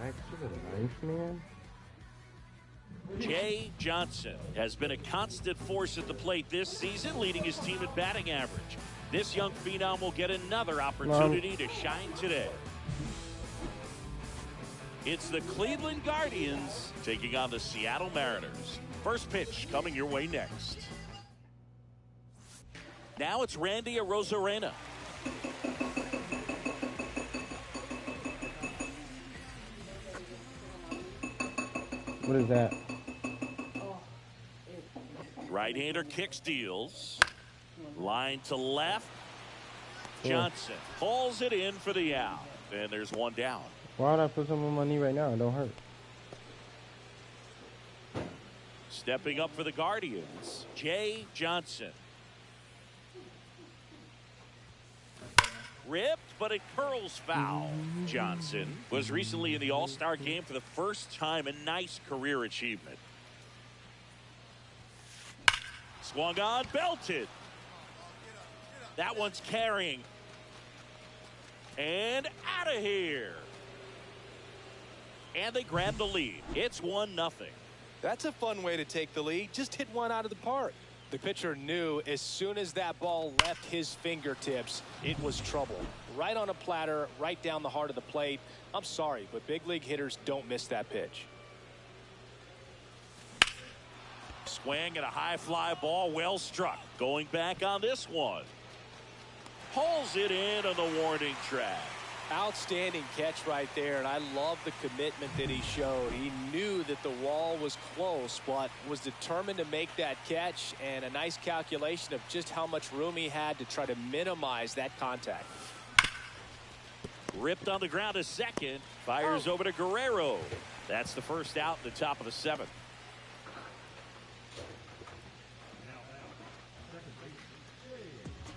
back to the ninth man. Jay Johnson has been a constant force at the plate this season, leading his team in batting average. This young phenom will get another opportunity to shine today. It's the Cleveland Guardians taking on the Seattle Mariners. First pitch coming your way next. Now it's Randy Arozarena. What is that? Right-hander kicks, deals. Line to left. Johnson pulls it in for the out. And there's one down. Why would I put some on my knee right now? It don't hurt. Stepping up for the Guardians, Jay Johnson. Ripped, but it curls foul. Johnson was recently in the All-Star game for the first time. A nice career achievement. Swung on, belted. That one's carrying. And out of here. And they grab the lead. It's 1-0. That's a fun way to take the lead. Just hit one out of the park. The pitcher knew as soon as that ball left his fingertips, it was trouble. Right on a platter, right down the heart of the plate. I'm sorry, but big league hitters don't miss that pitch. Swing and a high fly ball, well struck. Going back on this one. Pulls it in on the warning track. Outstanding catch right there, and I love the commitment that he showed. He knew that the wall was close, but was determined to make that catch, and a nice calculation of just how much room he had to try to minimize that contact. Ripped on the ground to second. Fires over to Guerrero. That's the first out in the top of the 7th.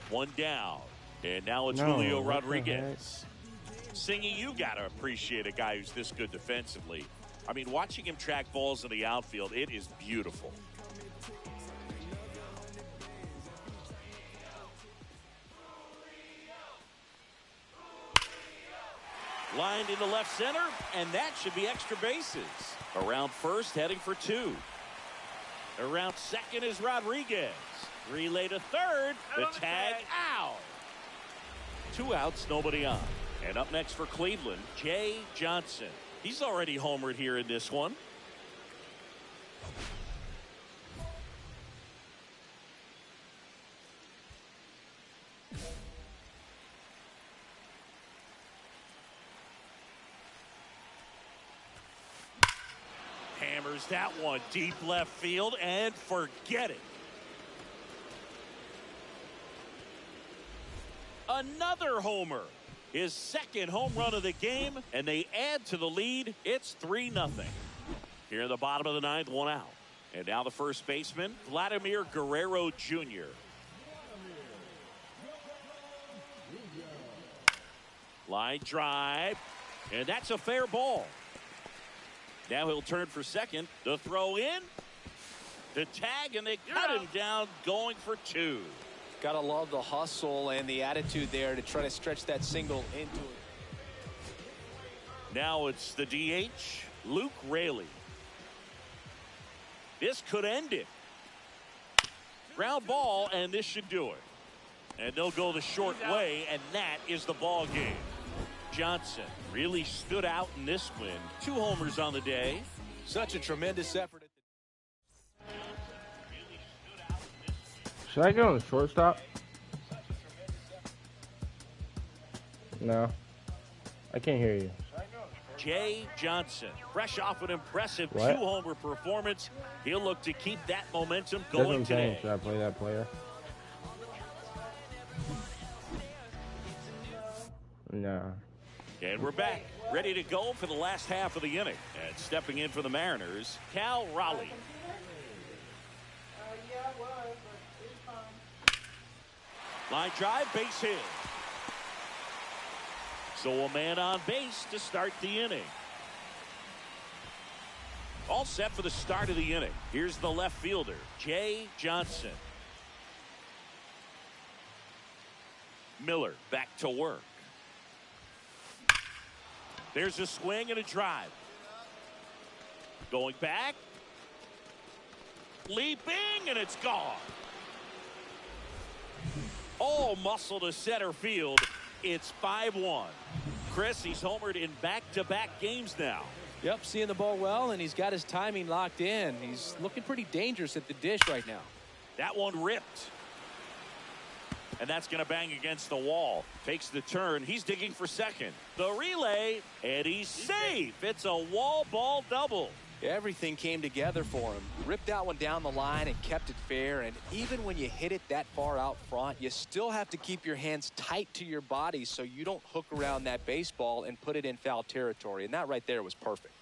One down. And now it's Julio Rodriguez. Singy, you got to appreciate a guy who's this good defensively. I mean, watching him track balls in the outfield, it is beautiful. Lined into left center, and that should be extra bases. Around first, heading for 2. Around second is Rodriguez. Relay to third. The tag out. 2 outs, nobody on. And up next for Cleveland, Jay Johnson. He's already homered here in this one. Hammers that one deep left field and forget it. Another homer. His second home run of the game, and they add to the lead. It's 3-0. Here in the bottom of the 9th, 1 out. And now the first baseman, Vladimir Guerrero Jr. Line drive, and that's a fair ball. Now he'll turn for second. The throw in, the tag, and they cut him down going for 2. Gotta love the hustle and the attitude there to try to stretch that single into it. Now it's the DH, Luke Raley. This could end it. Ground ball, and this should do it. And they'll go the short way, and that is the ball game. Johnson really stood out in this win. 2 homers on the day. Such a tremendous effort. Should I get on the shortstop? No. I can't hear you. Jay Johnson, fresh off an impressive 2-homer performance. He'll look to keep that momentum going today. Should I play that player? No. And we're back, ready to go for the last half of the inning. And stepping in for the Mariners, Cal Raleigh. Line drive, base hit. So a man on base to start the inning. All set for the start of the inning. Here's the left fielder, Jay Johnson. Miller back to work. There's a swing and a drive. Going back. Leaping, and it's gone. All muscle to center field. It's 5-1. Chris, he's homered in back-to-back games now. Yep, seeing the ball well, and he's got his timing locked in. He's looking pretty dangerous at the dish right now. That one ripped. And that's going to bang against the wall. Takes the turn. He's digging for second. The relay, and he's safe. It's a wall ball double. Everything came together for him. Ripped that one down the line and kept it fair. And even when you hit it that far out front, you still have to keep your hands tight to your body so you don't hook around that baseball and put it in foul territory. And that right there was perfect.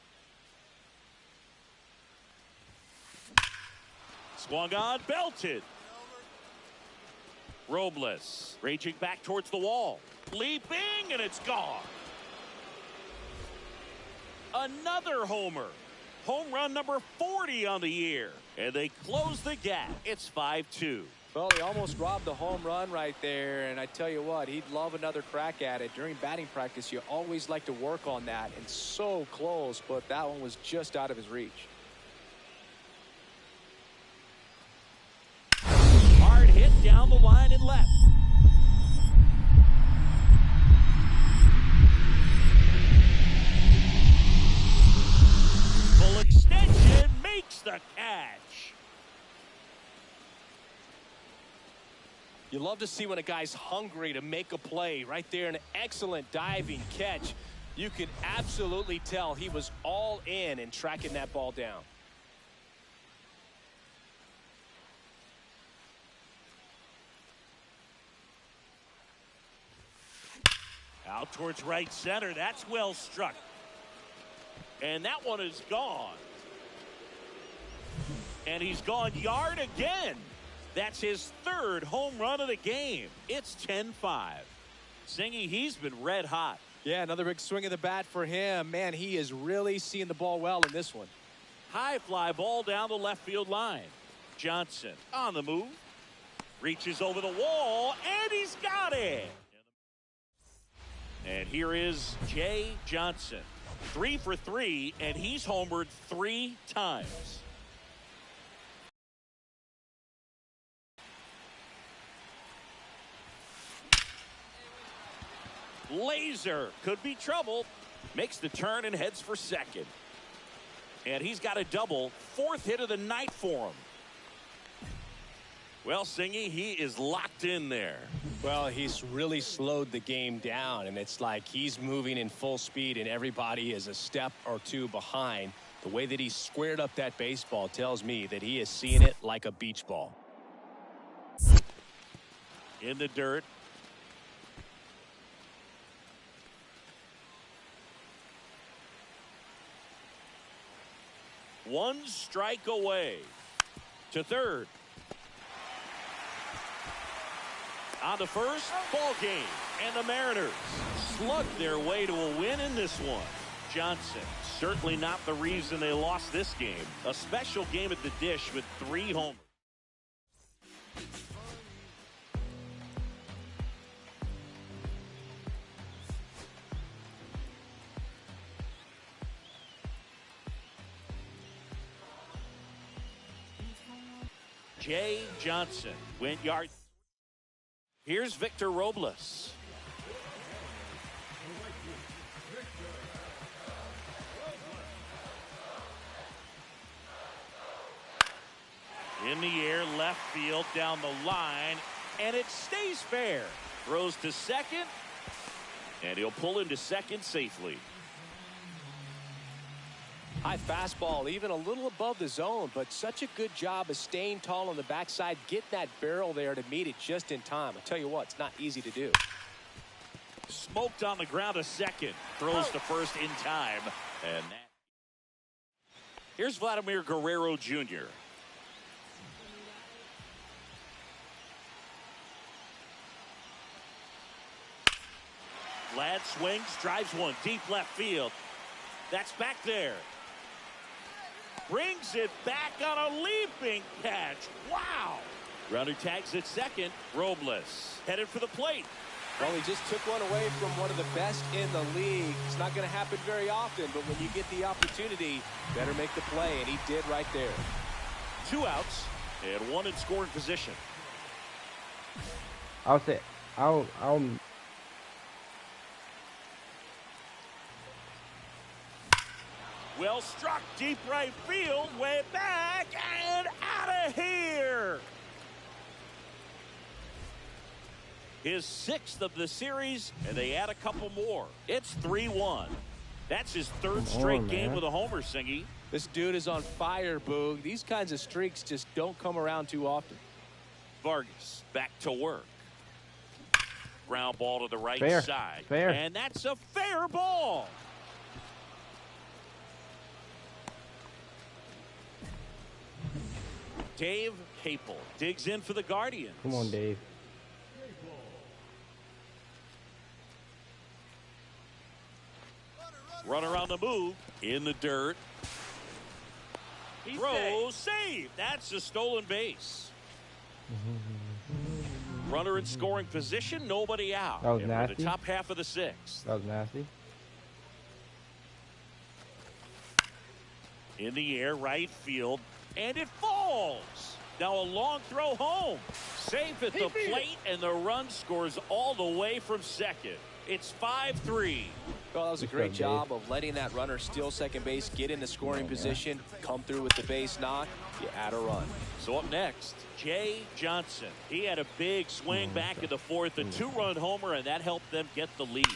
Swung on, belted. Robles raging back towards the wall. Leaping, and it's gone. Another homer. Home run number 40 on the year. And they close the gap. It's 5-2. Well, he almost robbed the home run right there. And I tell you what, he'd love another crack at it. During batting practice, you always like to work on that. And so close, but that one was just out of his reach. Hard hit down the line and left. Full extension makes the catch. You love to see when a guy's hungry to make a play. Right there, an excellent diving catch. You can absolutely tell he was all in tracking that ball down. Out towards right center. That's well struck. And that one is gone. And he's gone yard again. That's his third home run of the game. It's 10-5. Singy, he's been red hot. Yeah, another big swing of the bat for him. Man, he is really seeing the ball well in this one. High fly ball down the left field line. Johnson on the move. Reaches over the wall, and he's got it. And here is Jay Johnson. 3 for 3, and he's homered 3 times. Laser could be trouble. Makes the turn and heads for second. And he's got a double. 4th hit of the night for him. Well, Singy, he is locked in there. Well, he's really slowed the game down, and it's like he's moving in full speed, and everybody is a step or two behind. The way that he squared up that baseball tells me that he is seeing it like a beach ball. In the dirt. One strike away. To third. On the first, ball game. And the Mariners slugged their way to a win in this one. Johnson, certainly not the reason they lost this game. A special game at the dish with 3 homers. Jay Johnson went yard. Here's Victor Robles. In the air, left field, down the line, and it stays fair. Throws to second, and he'll pull into second safely. High fastball, even a little above the zone, but such a good job of staying tall on the backside, getting that barrel there to meet it just in time. I tell you what, it's not easy to do. Smoked on the ground to second. Throws to first in time. And here's Vladimir Guerrero Jr. Vlad swings, drives one deep left field. That's back there. Brings it back on a leaping catch. Wow. Runner tags at second. Robles headed for the plate. Well, he just took one away from one of the best in the league. It's not going to happen very often, but when you get the opportunity, better make the play, and he did right there. 2 outs and 1 in scoring position. I'll say, I'll. Well struck, deep right field, way back and out of here. His 6th of the series, and they add a couple more. It's 3-1. That's his 3rd straight game with a homer, Singy. This dude is on fire, Boog. These kinds of streaks just don't come around too often. Vargas back to work. Ground ball to the right side. Fair. And that's a fair ball. Dave Capel digs in for the Guardians. Come on, Dave. Runner on the move, in the dirt. Throw, save. That's a stolen base. Runner in scoring position, nobody out. That was and nasty. the top half of the 6th. That was nasty. In the air, right field, and it falls. Now a long throw home. Safe at the plate, and the run scores all the way from second. It's 5-3. Well, that was a great job of letting that runner steal second base, get into scoring position, come through with the base knock. You add a run. So up next, Jay Johnson. He had a big swing back in the 4th, a 2-run homer, and that helped them get the lead.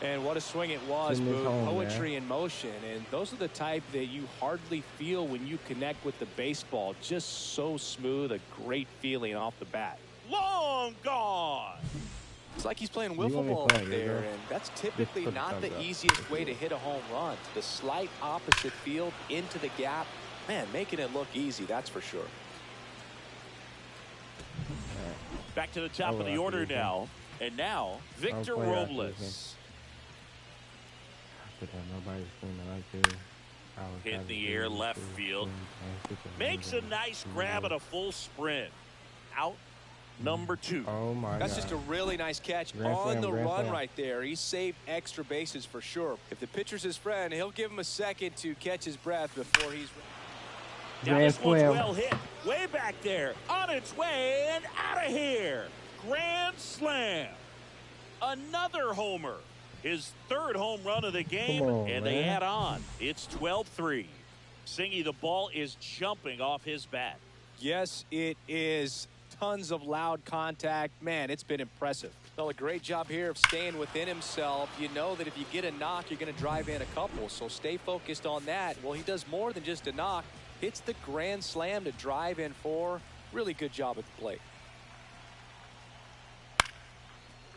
And what a swing it was, poetry in motion. And those are the type that you hardly feel when you connect with the baseball. Just so smooth, a great feeling off the bat. Long gone. It's like he's playing wiffle ball up there, and that's typically not the easiest way to hit a home run. The slight opposite field into the gap. Man, making it look easy, that's for sure. Back to the top of the order now. And now, Victor Robles. Hit the air left field. Makes a nice grab at a full sprint. Out number 2. Oh my God. That's just a really nice catch on the run right there. He saved extra bases for sure. If the pitcher's his friend, he'll give him a second to catch his breath before he's... Now this one's well hit. Way back there. On its way and out of here. Grand slam. Another homer. His 3rd home run of the game, they add on. It's 12-3. Singy, the ball is jumping off his bat. Yes, it is. Tons of loud contact. Man, it's been impressive. Well, a great job here of staying within himself. You know that if you get a knock, you're going to drive in a couple, so stay focused on that. Well, he does more than just a knock. Hits the grand slam to drive in 4. Really good job at the plate.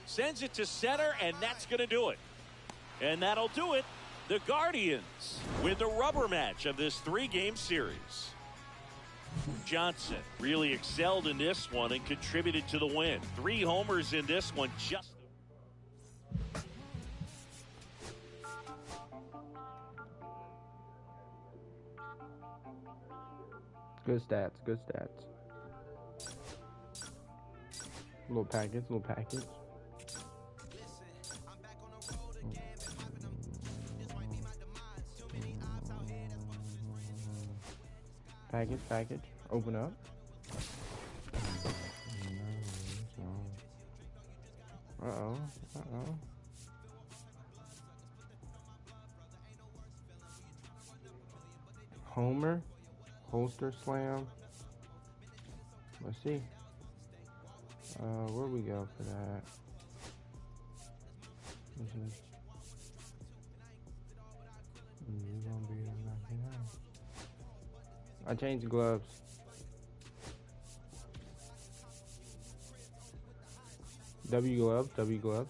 Sends it to center, and that's going to do it. And that'll do it. The Guardians win the rubber match of this 3-game series. Johnson really excelled in this one and contributed to the win. 3 homers in this one. Just good stats. Good stats. Little package. Little package. Package. Open up. Uh-oh. Homer. Holster slam. Let's see. Where we go for that? I changed gloves. W gloves.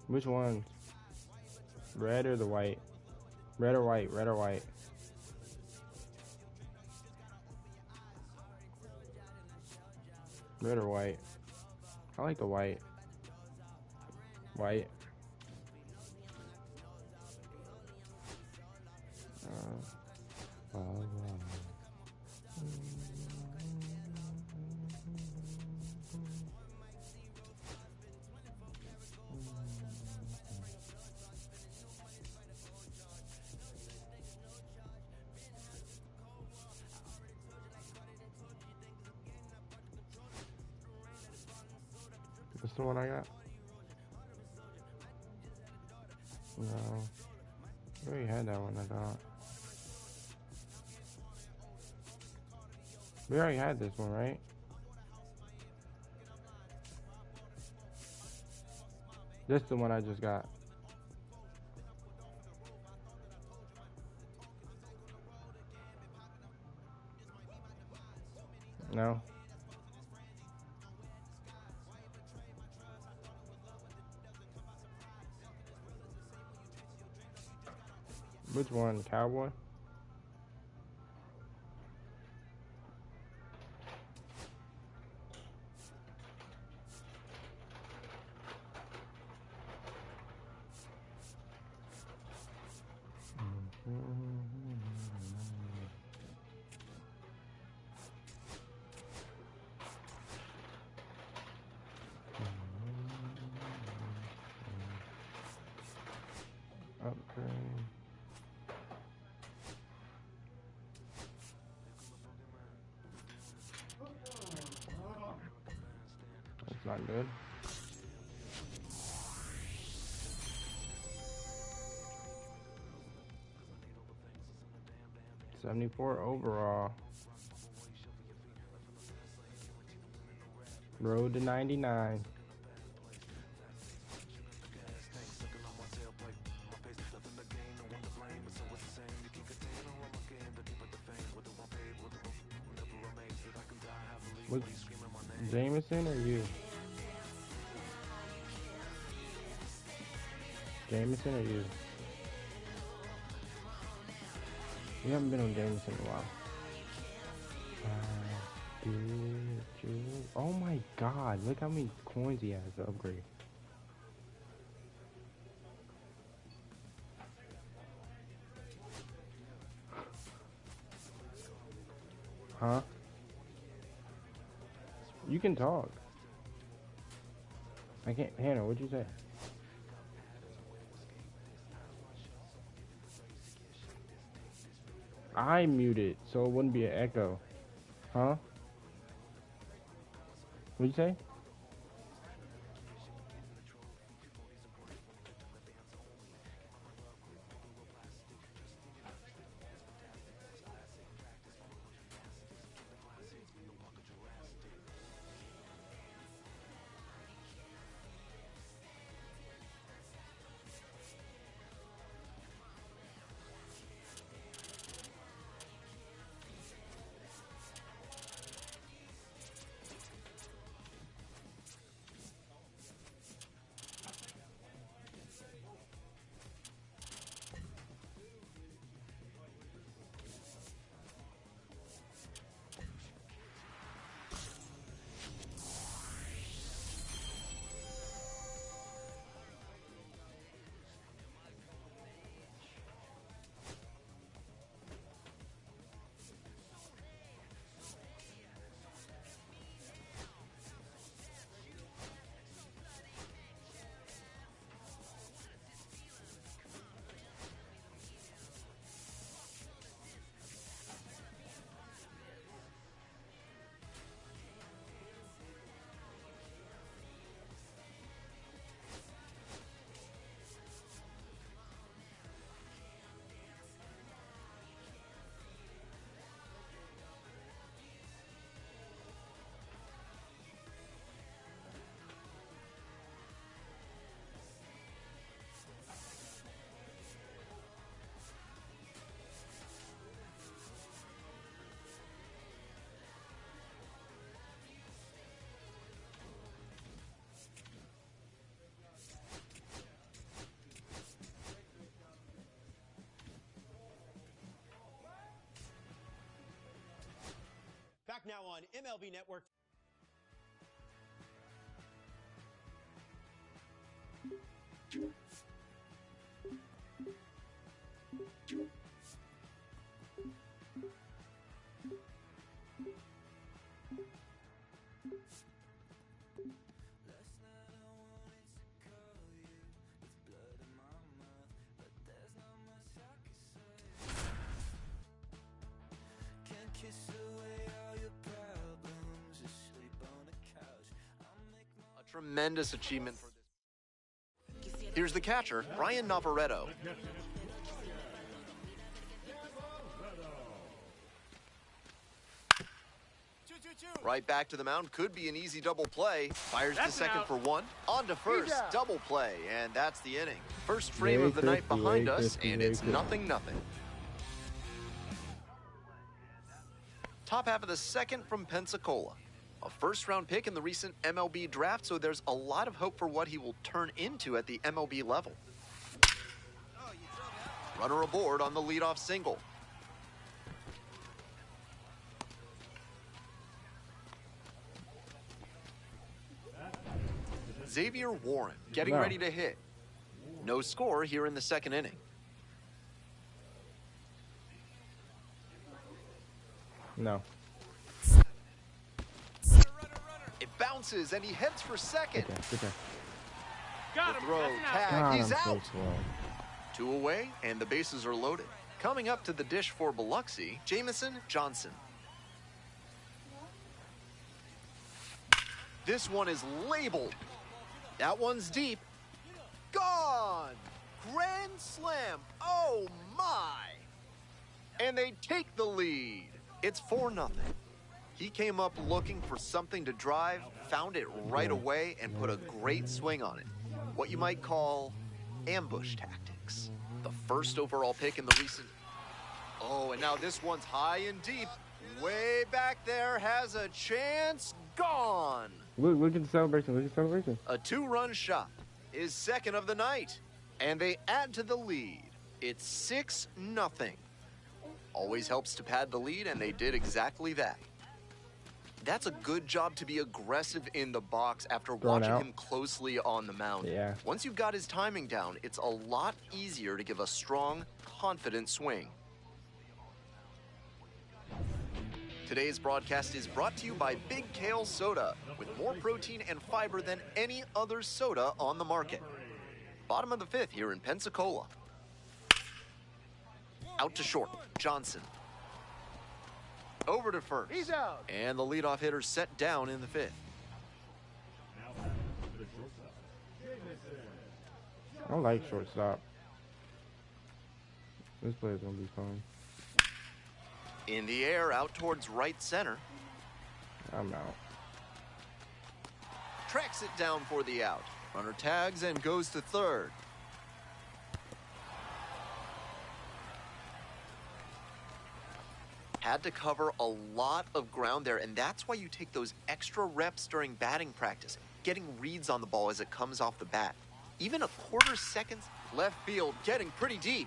Which ones? Red or the white? Red or white? Red or white? Red or white? I like the white. White. This the one I got? No. We already had that one, I thought. We already had this one, right? This is the one I just got. No? Which one? Cowboy? Upgrade. That's not good. $74 overall. Road to 99. Was Jameson or you? Jameson or you? We haven't been on Jameson in a while. Did you? Oh my god, look how many coins he has to upgrade. Huh? You can talk. I can't. Hannah, what'd you say? I muted so it wouldn't be an echo. Huh? What'd you say? Back now on MLB Network. Tremendous achievement for this. Here's the catcher, Brian Navarreto. Right back to the mound, could be an easy double play. Fires to second for one. On to first, double play, and that's the inning. First frame of the night behind us, and it's 0-0. Top half of the second from Pensacola. A first-round pick in the recent MLB draft, so there's a lot of hope for what he will turn into at the MLB level. Runner aboard on the leadoff single. Xavier Warren getting ready to hit. No score here in the second inning. No. It bounces and he heads for second. Good there. The throw, tag, he's out. 2 away and the bases are loaded. Coming up to the dish for Biloxi, Jamison Johnson. This one is labeled. That one's deep. Gone! Grand slam. Oh, my! And they take the lead. It's 4-0. He came up looking for something to drive, found it right away, and put a great swing on it. What you might call ambush tactics. The first overall pick in the recent... Oh, and now this one's high and deep. Way back there, has a chance. Gone! Look at the celebration. Look at the celebration. A 2-run shot is second of the night, and they add to the lead. It's 6-0. Always helps to pad the lead, and they did exactly that. That's a good job to be aggressive in the box after watching him closely on the mound. Yeah. Once you've got his timing down, it's a lot easier to give a strong, confident swing. Today's broadcast is brought to you by Big Kale Soda, with more protein and fiber than any other soda on the market. Bottom of the fifth here in Pensacola. Out to short, Johnson. Over to first. He's out. And the leadoff hitter set down in the fifth. I don't like shortstop. This player's gonna be fun. In the air, out towards right center. I'm out. Tracks it down for the out. Runner tags and goes to third. Had to cover a lot of ground there, and that's why you take those extra reps during batting practice, getting reads on the ball as it comes off the bat. Even a quarter second left field, getting pretty deep.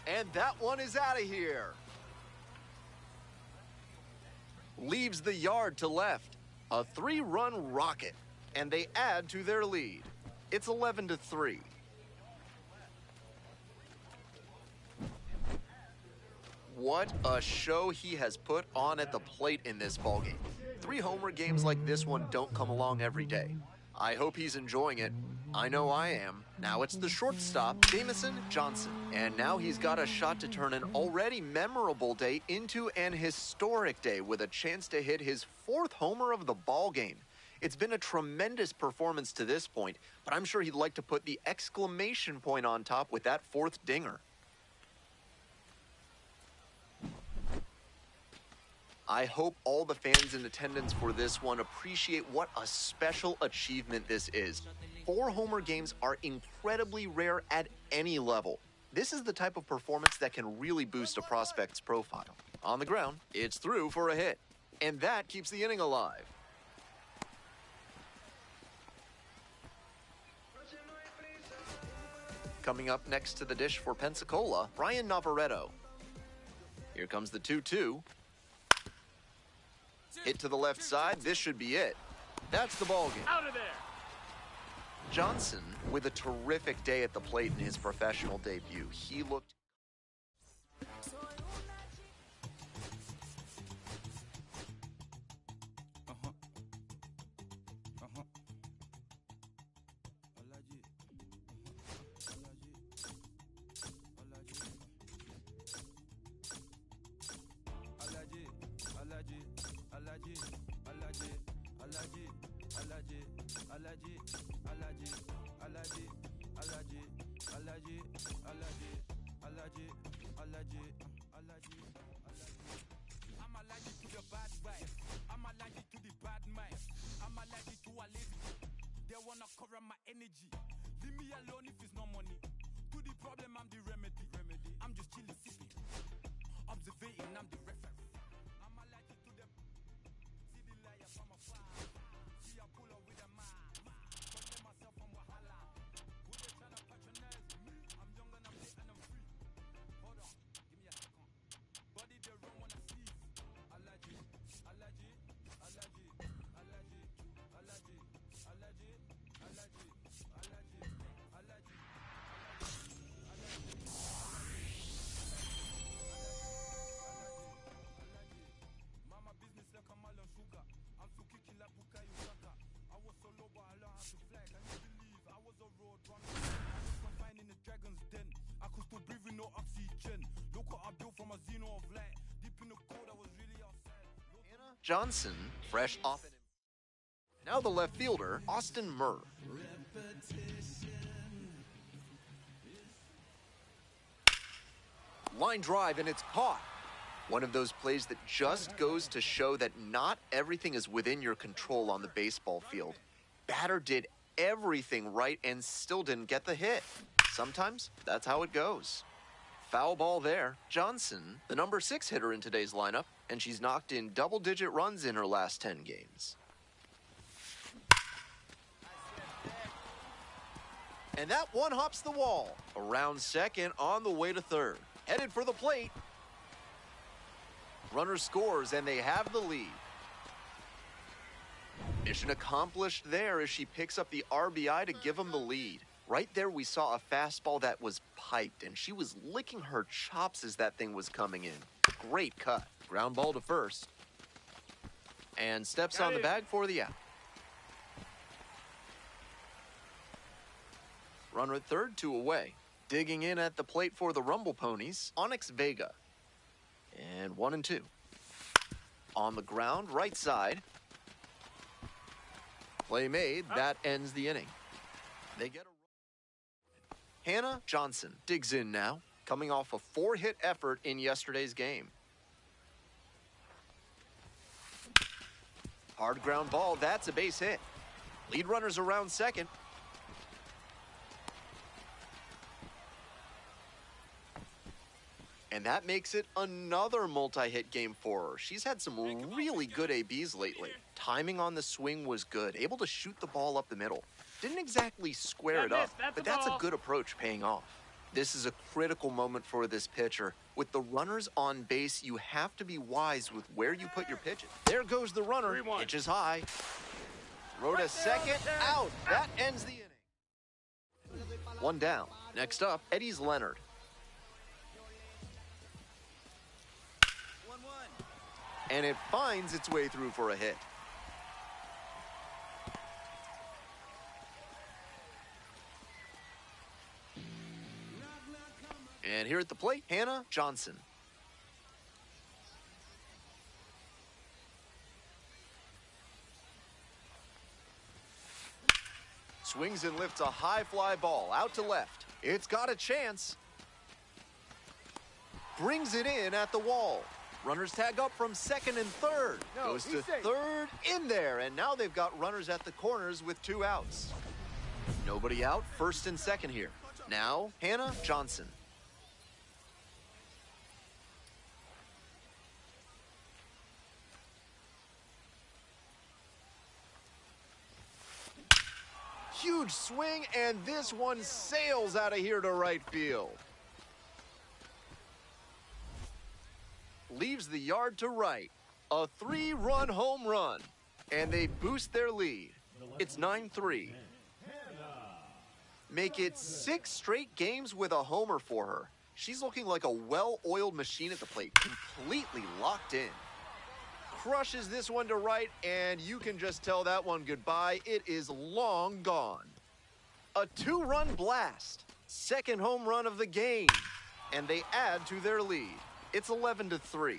And that one is out of here. Leaves the yard to left. A 3-run rocket, and they add to their lead. It's 11-3. What a show he has put on at the plate in this ballgame. 3 homer games like this one don't come along every day. I hope he's enjoying it. I know I am. Now it's the shortstop, Jamison Johnson. And now he's got a shot to turn an already memorable day into an historic day with a chance to hit his 4th homer of the ballgame. It's been a tremendous performance to this point, but I'm sure he'd like to put the exclamation point on top with that 4th dinger. I hope all the fans in attendance for this one appreciate what a special achievement this is. 4 homer games are incredibly rare at any level. This is the type of performance that can really boost a prospect's profile. On the ground, it's through for a hit, and that keeps the inning alive. Coming up next to the dish for Pensacola, Brian Navarreto. Here comes the 2-2. Hit to the left side. This should be it. That's the ballgame. Out of there. Johnson with a terrific day at the plate in his professional debut. He looked... Alaji, I'm allergic to the bad vibe. I'm allergic to the bad mind. I'm allergic to a lazy. They wanna cover my energy. Leave me alone if it's no money. To the problem, I'm the remedy. I'm just chilling, sipping. Observating, I'm the referee. I'm allergic to them. See the liar from afar. See I pull up with a man. Contain myself from Wahala. Who they tryna patronize me? I'm young and I'm lit and I'm free. Hold on, give me a second. Body they run when I sneeze. Allergy, allergy, allergy, allergy, allergy, allergy, allergy, allergy, allergy. Mama business like a melon sugar. I'm so kicking like Bukayo Saka. I was so low, but I learned how to fly. Can you believe I was a road runner? I was confined in the dragon's den. I could still breathe with no oxygen. Look what I built from a xeno of light. Deep in the cold, I was really outside. Hannah Johnson, fresh off it. Now the left fielder, Austin Murr. Line drive, and it's caught. One of those plays that just goes to show that not everything is within your control on the baseball field. Batter did everything right and still didn't get the hit. Sometimes that's how it goes. Foul ball there. Johnson, the number 6 hitter in today's lineup, and she's knocked in double-digit runs in her last 10 games. And that one hops the wall. Around second, on the way to third. Headed for the plate. Runner scores, and they have the lead. Mission accomplished there as she picks up the RBI to give them the lead. Right there, we saw a fastball that was piped, and she was licking her chops as that thing was coming in. Great cut. Ground ball to first. And steps on the bag for the out. Runner at third, 2 away. Digging in at the plate for the Rumble Ponies, Onyx Vega. And 1-2. On the ground, right side. Play made, that ends the inning. They get a... Hannah Johnson digs in now, coming off a 4-hit effort in yesterday's game. Hard ground ball, that's a base hit. Lead runners around second. And that makes it another multi-hit game for her. She's had some really good ABs lately. Timing on the swing was good, able to shoot the ball up the middle. Didn't exactly square it up, but that's a good approach paying off. This is a critical moment for this pitcher. With the runners on base, you have to be wise with where you put your pitches. There goes the runner, pitches high. Throw to second, out. That ends the inning. One down. Next up, Eddie's Leonard. And it finds its way through for a hit. And here at the plate, Hannah Johnson. Swings and lifts a high fly ball out to left. It's got a chance. Brings it in at the wall. Runners tag up from second and third. Goes to third, in there, and now they've got runners at the corners with 2 outs. Nobody out, first and second here. Now, Hannah Johnson. Huge swing, and this one sails out of here to right field. Leaves the yard to right. A 3-run home run. And they boost their lead. It's 9-3. Make it 6 straight games with a homer for her. She's looking like a well-oiled machine at the plate, completely locked in. Crushes this one to right, and you can just tell that one goodbye. It is long gone. A 2-run blast. Second home run of the game. And they add to their lead. It's 11-3.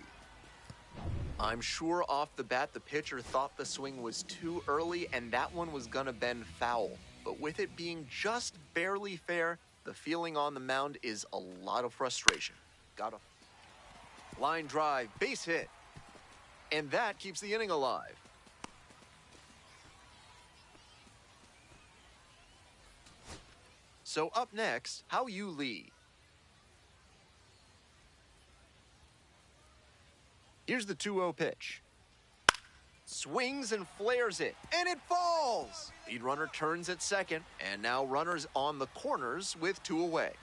I'm sure off the bat the pitcher thought the swing was too early and that one was gonna bend foul. But with it being just barely fair, The feeling on the mound is a lot of frustration. Got a line drive, base hit. And that keeps the inning alive. So up next, how you lead. Here's the 2-0 pitch. Swings and flares it, and it falls! Lead runner turns at second, and now runners on the corners with 2 away.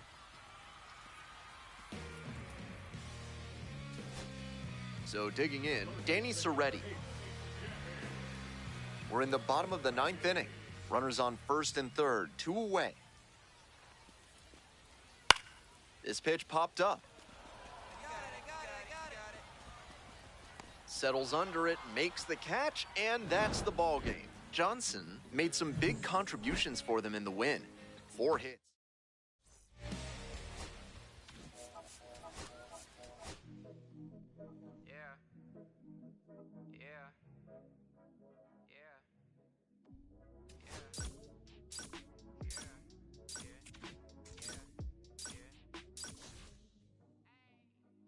So digging in, Danny Serretti. We're in the bottom of the 9th inning. Runners on first and third, 2 away. This pitch popped up. Settles under it, makes the catch, and that's the ball game. Johnson made some big contributions for them in the win. 4 hits.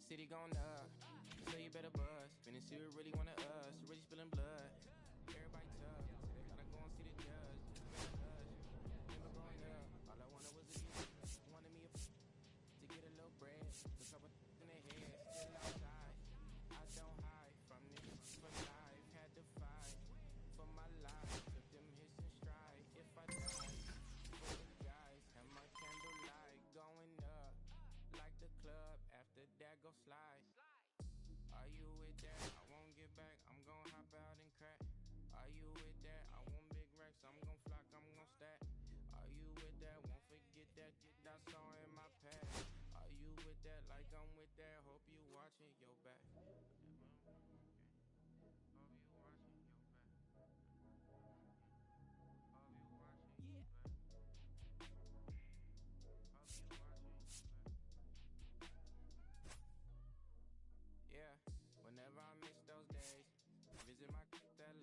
City going up, so you better buzz. Finna see who really wanna us, really spilling blood. Everybody tough, gotta go and see the judge. Remember growing up, all I wanted was a gift. Wanted me to get a little bread, a couple in the head, still outside. I don't hide from this, for life, had to fight for my life. Took them hits in stride. If I die, for the guys, have my candlelight going up like the club. After that, go slide. Are you with that? I won't get back. I'm gon' hop out and crack. Are you with that? I want big racks. I'm gon' flock. I'm gon' stack. Are you with that? Won't forget that. That song in my past. Are you with that? Like I'm with that. Hope you watching your back. Hope you watching your back. Hope you watching your back. Hope you watching your back. Yeah, whenever I miss those days, visit my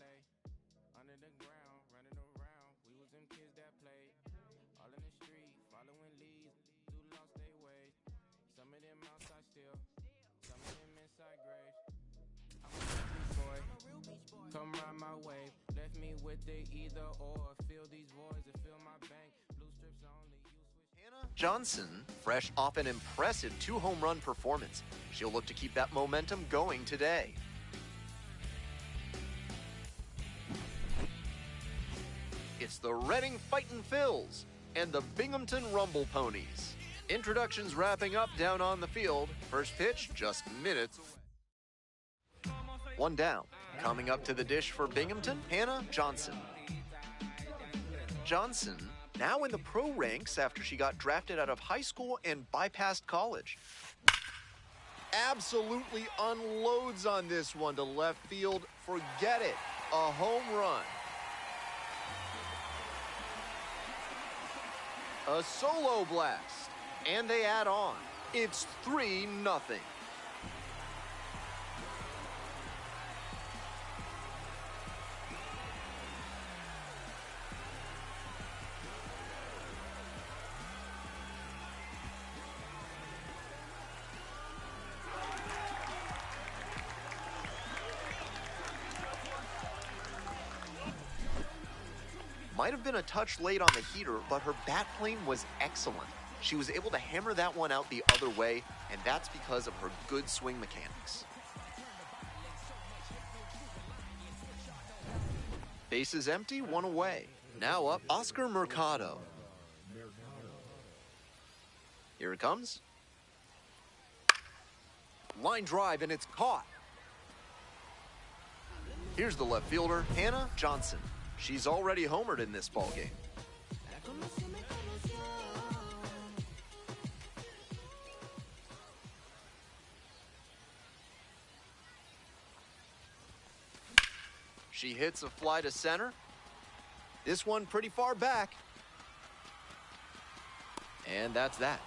LA. Under the ground, running around, we was them kids that played. All in the street, following leads, who lost their way. Some of them outside still, some of them inside graves. I'm a real beach boy, come ride my wave. Left me with the either or, fill these voids and fill my bank. Blue strips only, you switch. Hannah Johnson, fresh off an impressive 2-home run performance. She'll look to keep that momentum going today. It's the Reading Fightin' Phils and the Binghamton Rumble Ponies. Introductions wrapping up down on the field. First pitch just minutes away. 1 down. Coming up to the dish for Binghamton, Hannah Johnson. Johnson now in the pro ranks after she got drafted out of high school and bypassed college. Absolutely unloads on this one to left field. Forget it. A home run. A solo blast. And they add on. It's 3-0. Might have been a touch late on the heater, but her bat plane was excellent. She was able to hammer that one out the other way, and that's because of her good swing mechanics. Bases empty, 1 away. Now up, Oscar Mercado. Here it comes. Line drive, and it's caught. Here's the left fielder, Hannah Johnson. She's already homered in this ballgame. She hits a fly to center. This one pretty far back. And that's that.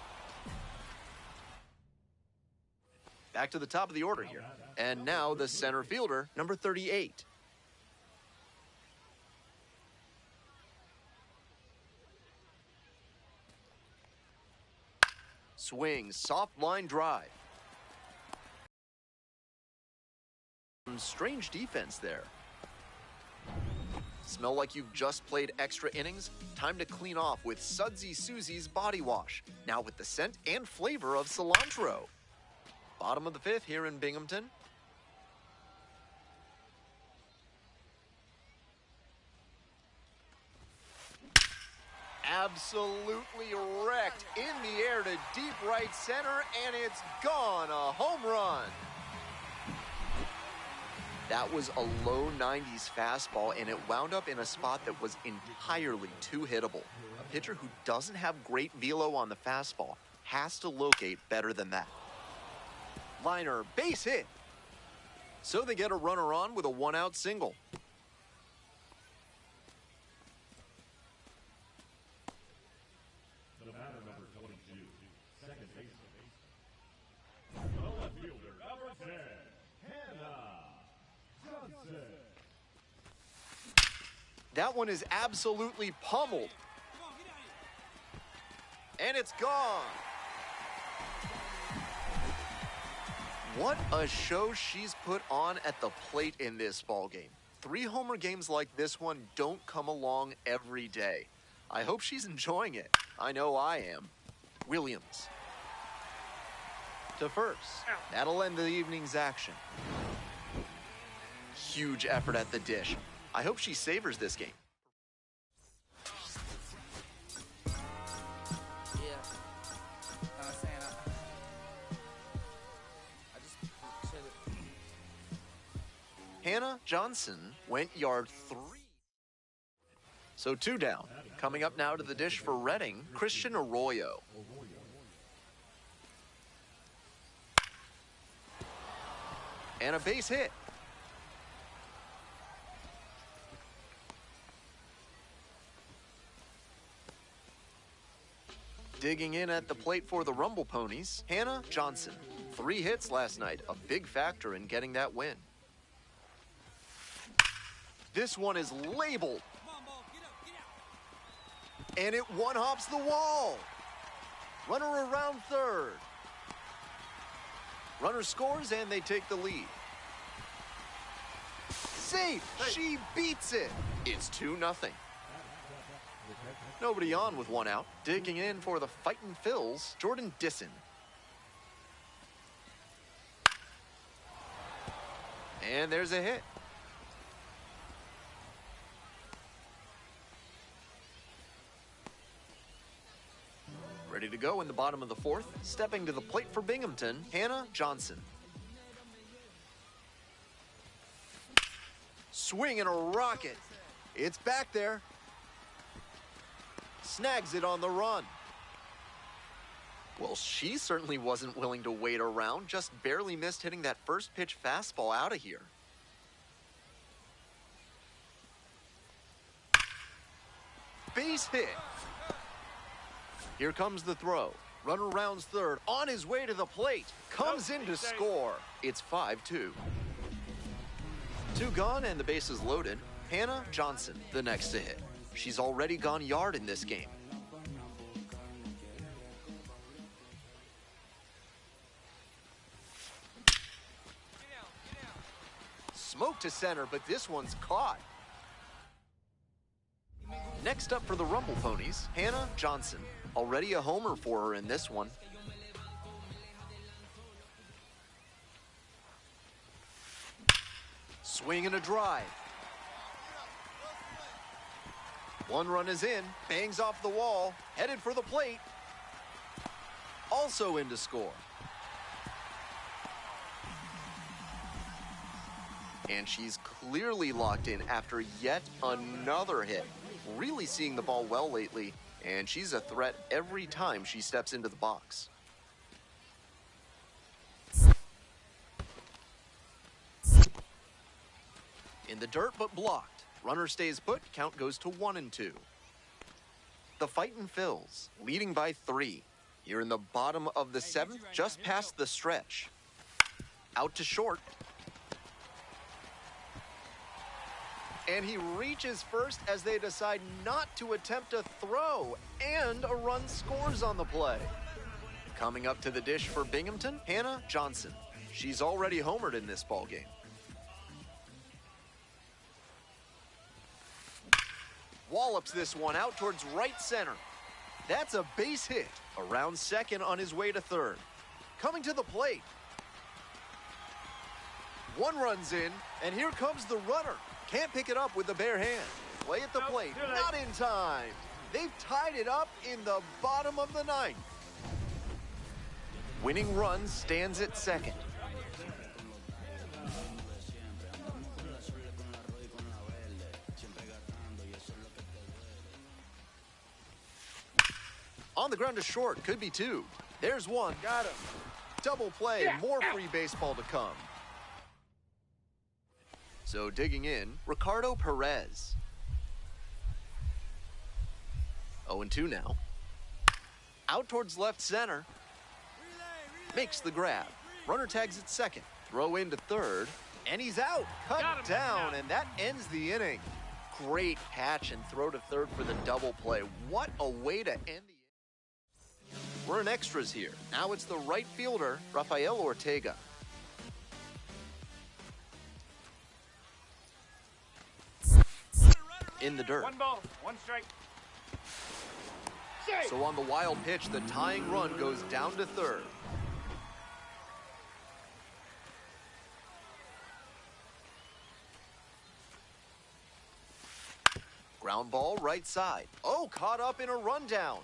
Back to the top of the order here. And now the center fielder, number 38. Swing, soft line drive. Strange defense there. Smell like you've just played extra innings? Time to clean off with Sudsy Susie's Body Wash, now with the scent and flavor of cilantro. Bottom of the fifth here in Binghamton. Absolutely wrecked in the air to deep right center, and it's gone, a home run. That was a low 90s fastball, and it wound up in a spot that was entirely too hittable. A pitcher who doesn't have great velo on the fastball has to locate better than that. Liner, base hit. So they get a runner on with a one-out single. The batter, number 22, second baseman. The left fielder, number 10, Hannah Johnson. That one is absolutely pummeled. And it's gone. What a show she's put on at the plate in this ballgame. 3 homer games like this one don't come along every day. I hope she's enjoying it. I know I am. Williams to first. That'll end the evening's action. Huge effort at the dish. I hope she savors this game. Hannah Johnson went yard 3. So 2 down. Coming up now to the dish for Reading, Christian Arroyo. And a base hit. Digging in at the plate for the Rumble Ponies, Hannah Johnson. 3 hits last night, a big factor in getting that win. This one is labeled. And it one-hops the wall. Runner around third. Runner scores and they take the lead. Safe! She beats it! It's 2-0. Nobody on with 1 out. Digging in for the Fightin' Phils, Jordan Disson. And there's a hit. Ready to go in the bottom of the 4th. Stepping to the plate for Binghamton, Hannah Johnson. Swing and a rocket. It's back there. Snags it on the run. Well, she certainly wasn't willing to wait around, just barely missed hitting that first pitch fastball out of here. Base hit. Here comes the throw. Runner rounds third, on his way to the plate. Comes in to score. It's 5-2. 2 gone and the base is loaded. Hannah Johnson, the next to hit. She's already gone yard in this game. Smoke to center, but this one's caught. Next up for the Rumble Ponies, Hannah Johnson. Already a homer for her in this one. Swing and a drive. 1 run is in, bangs off the wall, headed for the plate. Also in to score. And she's clearly locked in after yet another hit. Really seeing the ball well lately, and she's a threat every time she steps into the box. In the dirt, but blocked. Runner stays put, count goes to 1-2. The Fightin' Phils, leading by 3. Here in the bottom of the 7th, just past the stretch. Out to short. And he reaches first as they decide not to attempt a throw, and a run scores on the play. Coming up to the dish for Binghamton, Hannah Johnson. She's already homered in this ballgame. Wallops this one out towards right center. That's a base hit. Around second on his way to third. Coming to the plate. One runs in, and here comes the runner. Can't pick it up with the bare hand. Play at the plate, not in time. They've tied it up in the bottom of the ninth. Winning run stands at second. On the ground to short, could be two. There's one, got him. Double play, more free baseball to come. So digging in, Ricardo Perez. 0-2 now. Out towards left center. Makes the grab. Runner tags at second. Throw into third. And he's out. Cut down. And that ends the inning. Great catch and throw to third for the double play. What a way to end the inning. We're in extras here. Now it's the right fielder, Rafael Ortega. In the dirt. One ball, one strike. So on the wild pitch, the tying run goes down to third. Ground ball right side. Oh, caught up in a rundown.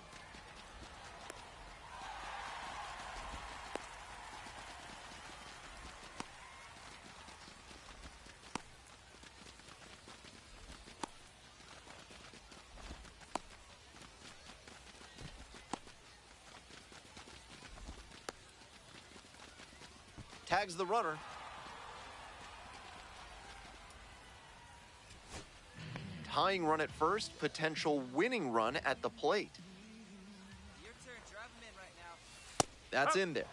Tags the runner. Tying run at first, potential winning run at the plate. Your turn. Drive him in right now. That's in there.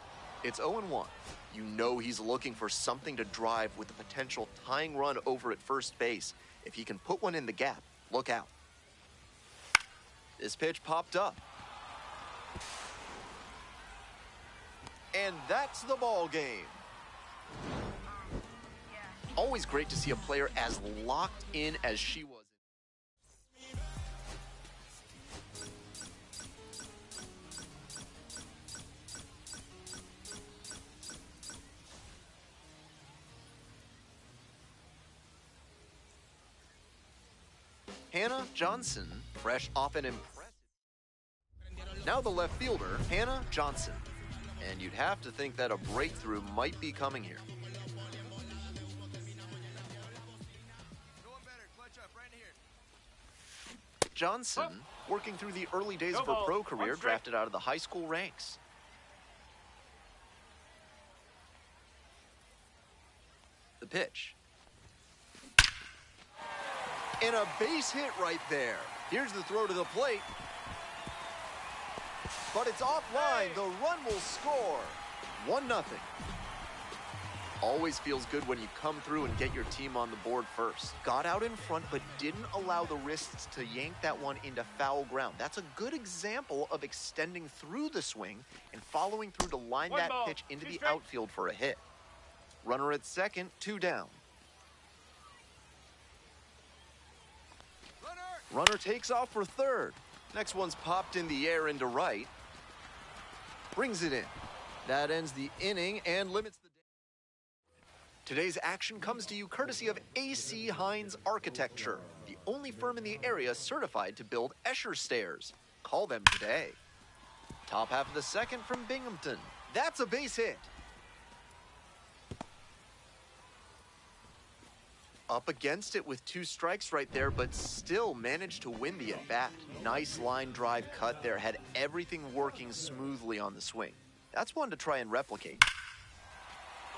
It's 0-1. You know he's looking for something to drive with the potential tying run over at first base. If he can put one in the gap, look out. This pitch popped up. And that's the ball game. Always great to see a player as locked in as she was. Hannah Johnson, fresh off an impressive. Now the left fielder, Hannah Johnson. And you'd have to think that a breakthrough might be coming here. Johnson, working through the early days of her pro career, drafted out of the high school ranks. The pitch. And a base hit right there. Here's the throw to the plate. But it's offline. The run will score. 1-0. Always feels good when you come through and get your team on the board first. Got out in front, but didn't allow the wrists to yank that one into foul ground. That's a good example of extending through the swing and following through to line that pitch into the outfield for a hit. Runner at second, 2 down. Runner takes off for third. Next one's popped in the air into right. Brings it in. That ends the inning and limits the day. Today's action comes to you courtesy of A.C. Hines Architecture, the only firm in the area certified to build Escher stairs. Call them today. Top half of the second from Binghamton. That's a base hit. Up against it with 2 strikes right there, but still managed to win the at-bat. Nice line drive cut there, had everything working smoothly on the swing. That's one to try and replicate.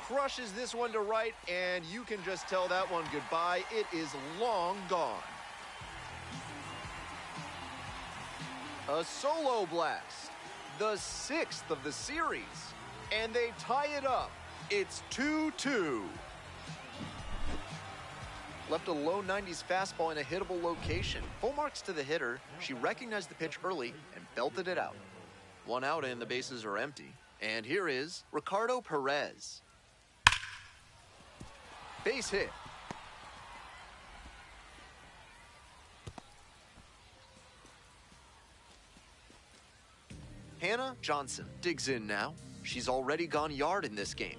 Crushes this one to right, and you can just tell that one goodbye. It is long gone. A solo blast, the 6th of the series, and they tie it up. It's 2-2. Left a low 90s fastball in a hittable location. Full marks to the hitter. She recognized the pitch early and belted it out. One out and the bases are empty. And here is Ricardo Perez. Base hit. Hannah Johnson digs in now. She's already gone yard in this game.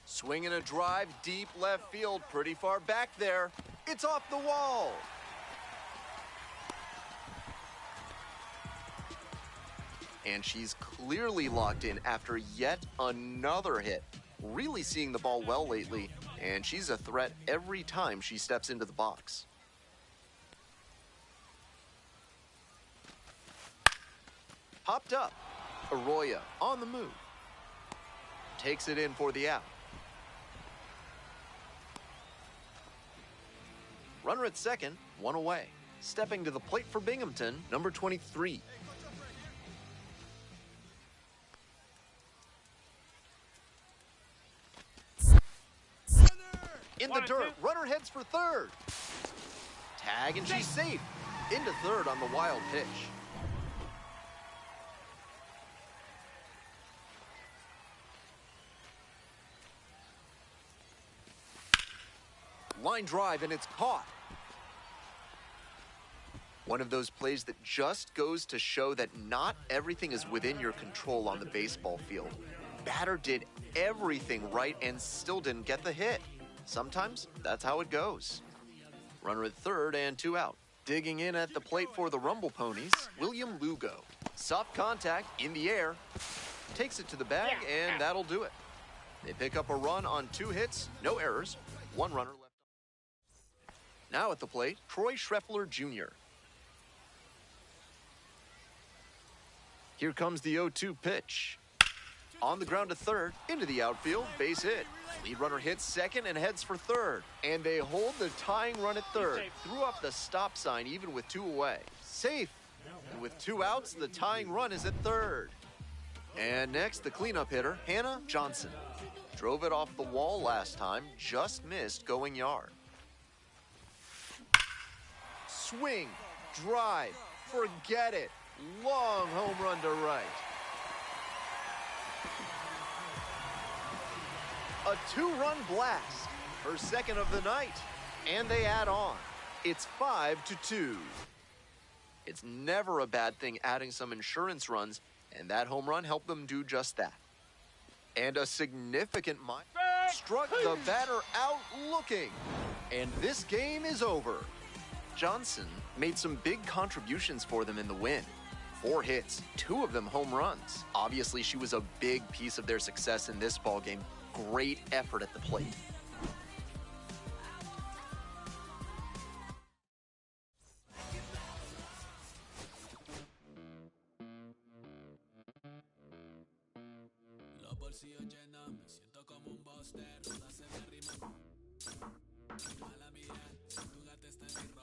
Swinging a drive deep left field, pretty far back there. It's off the wall. And she's clearly locked in after yet another hit. Really seeing the ball well lately, and she's a threat every time she steps into the box. Popped up. Arroyo on the move. Takes it in for the out. Runner at second, one away. Stepping to the plate for Binghamton, number 23. In the dirt, runner heads for third. Tag and she's safe. Into third on the wild pitch. Line drive and it's caught. One of those plays that just goes to show that not everything is within your control on the baseball field. Batter did everything right and still didn't get the hit. Sometimes that's how it goes. Runner at third and two out. Digging in at the plate for the Rumble Ponies, William Lugo. Soft contact in the air. Takes it to the bag and that'll do it. They pick up a run on 2 hits, no errors, 1 runner left. Now at the plate, Troy Schreffler Jr. Here comes the 0-2 pitch. On the ground to third, into the outfield, base hit. Lead runner hits second and heads for third. And they hold the tying run at third. Threw up the stop sign even with 2 away. Safe. And with 2 outs, the tying run is at third. And next, the cleanup hitter, Hannah Johnson. Drove it off the wall last time, just missed going yard. Swing, drive, forget it. Long home run to right. A 2-run blast, her second of the night, and they add on. It's 5-2. It's never a bad thing adding some insurance runs, and that home run helped them do just that. And a significant struck the batter out looking, and this game is over. Johnson made some big contributions for them in the win. 4 hits, 2 of them home runs. Obviously, she was a big piece of their success in this ballgame. Great effort at the plate. Los bolsillos llenos, me siento como un buster, todas se me riman. Mala mía, si tu gata está en mi